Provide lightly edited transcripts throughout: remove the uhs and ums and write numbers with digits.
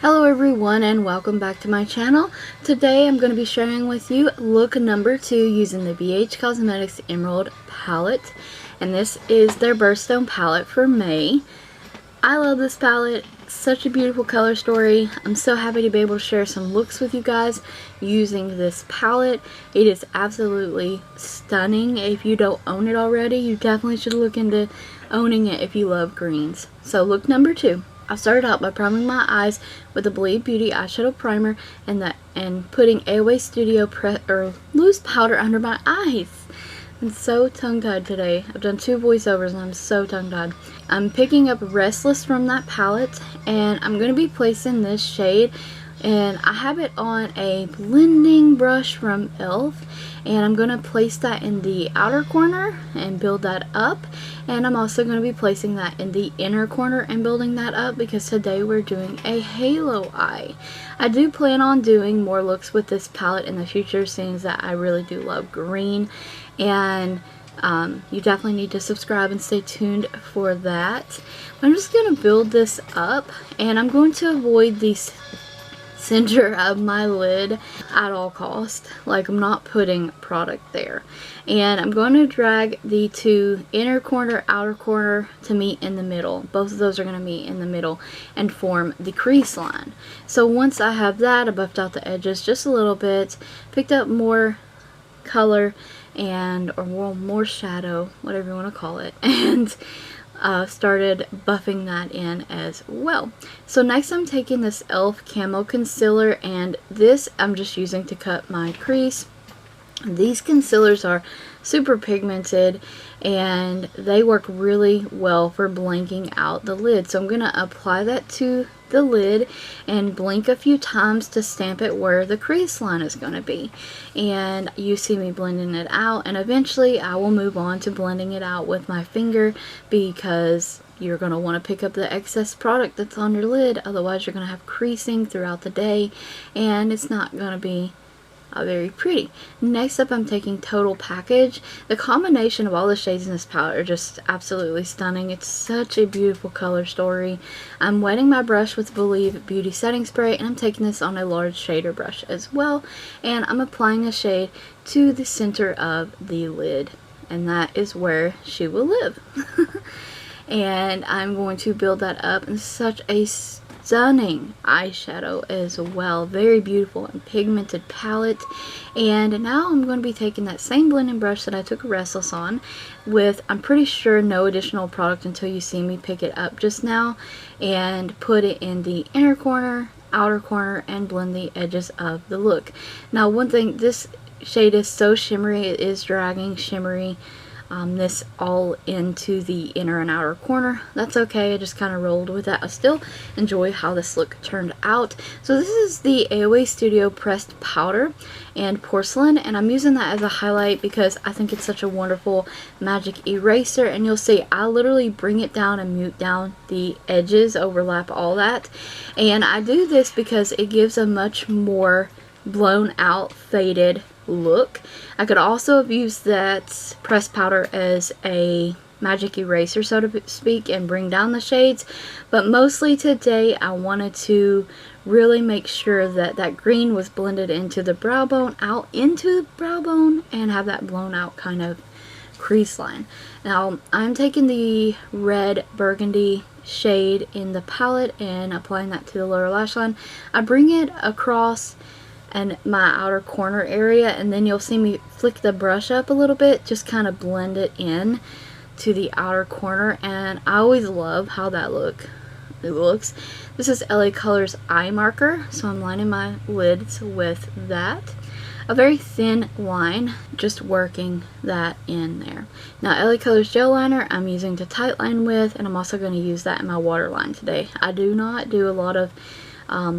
Hello everyone and welcome back to my channel. Today I'm going to be sharing with you look number 2 using the BhCosmetics Emerald palette, and this is their Birthstone palette for May. I love this palette. It's such a beautiful color story. I'm so happy to be able to share some looks with you guys using this palette. It is absolutely stunning. If you don't own it already, you definitely should look into owning it if you love greens. So look number 2. I started out by priming my eyes with the Bleed Beauty eyeshadow primer and putting Eyestudio loose powder under my eyes. I'm so tongue-tied today. I've done 2 voiceovers and I'm so tongue-tied. I'm picking up Restless from that palette, and I'm going to be placing this shade, and I have it on a blending brush from e.l.f. and I'm going to place that in the outer corner and build that up, and I'm also going to be placing that in the inner corner and building that up because today we're doing a halo eye. I do plan on doing more looks with this palette in the future, seeing that I really do love green, and you definitely need to subscribe and stay tuned for that. I'm just going to build this up, and I'm going to avoid these center of my lid at all cost. Like, I'm not putting product there, and I'm going to drag the 2 inner corner outer corner to meet in the middle. Both of those are going to meet in the middle and form the crease line. So once I have that, I buffed out the edges just a little bit, picked up more color or more shadow, whatever you want to call it, and started buffing that in as well. So next I'm taking this e.l.f. Camo Concealer, and this I'm just using to cut my crease. These concealers are super pigmented and they work really well for blanking out the lid. So I'm going to apply that to the lid and blink a few times to stamp it where the crease line is going to be. And you see me blending it out, and eventually I will move on to blending it out with my finger because you're going to want to pick up the excess product that's on your lid. Otherwise you're going to have creasing throughout the day and it's not going to be very pretty. Next up I'm taking Total Package. The combination of all the shades in this palette are just absolutely stunning. It's such a beautiful color story. I'm wetting my brush with Believe Beauty Setting Spray, and I'm taking this on a large shader brush as well, and I'm applying the shade to the center of the lid, and that is where she will live. And I'm going to build that up in such a stunning eyeshadow as well. Very beautiful and pigmented palette. And now I'm going to be taking that same blending brush that I took Restless on with, I'm pretty sure, no additional product until you see me pick it up just now, and put it in the inner corner, outer corner, and blend the edges of the look. Now one thing, this shade is so shimmery, it is dragging shimmery this all into the inner and outer corner. That's okay, I just kind of rolled with that. I still enjoy how this look turned out. So this is the Eyestudio pressed powder and porcelain, and I'm using that as a highlight because I think it's such a wonderful magic eraser. And you'll see I literally bring it down and mute down the edges, overlap all that, and I do this because it gives a much more blown out, faded look. I could also have used that pressed powder as a magic eraser, so to speak, and bring down the shades, but mostly today I wanted to really make sure that that green was blended into the brow bone, out into the brow bone, and have that blown out kind of crease line. Now I'm taking the red burgundy shade in the palette and applying that to the lower lash line. I bring it across and my outer corner area, and then you'll see me flick the brush up a little bit, just kind of blend it in to the outer corner, and I always love how that looks. This is LaColors Eye Marker, so I'm lining my lids with that. A very thin line, just working that in there. Now LaColors Gel Liner I'm using to tightline with, and I'm also going to use that in my waterline today. I do not do a lot of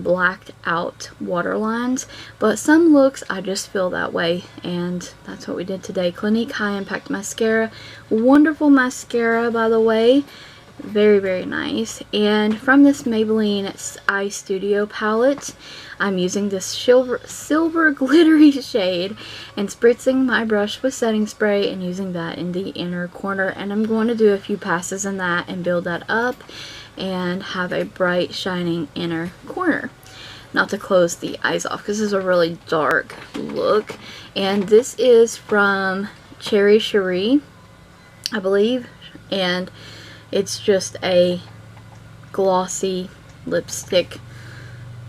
blacked out waterlines, but some looks I just feel that way, and that's what we did today. Clinque High Impact Mascara, wonderful mascara by the way, very very nice. And from this Maybelline Eyestudio palette I'm using this silver glittery shade and spritzing my brush with setting spray and using that in the inner corner, and I'm going to do a few passes in that and build that up. and have a bright shining inner corner. Not to close the eyes off because this is a really dark look. And this is from Chree, I believe, and it's just a glossy lipstick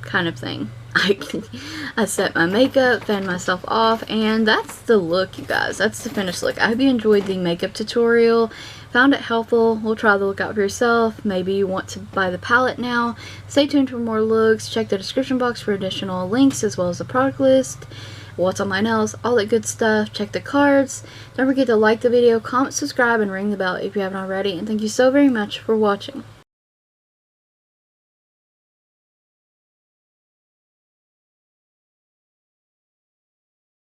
kind of thing. I set my makeup, fanned myself off, and that's the look, you guys. That's the finished look. I hope you enjoyed the makeup tutorial, found it helpful. We'll try the look out for yourself. Maybe you want to buy the palette now. Stay tuned for more looks. Check the description box for additional links as well as the product list, what's on my nails, all that good stuff. Check the cards. Don't forget to like the video, comment, subscribe, and ring the bell if you haven't already. And thank you so very much for watching.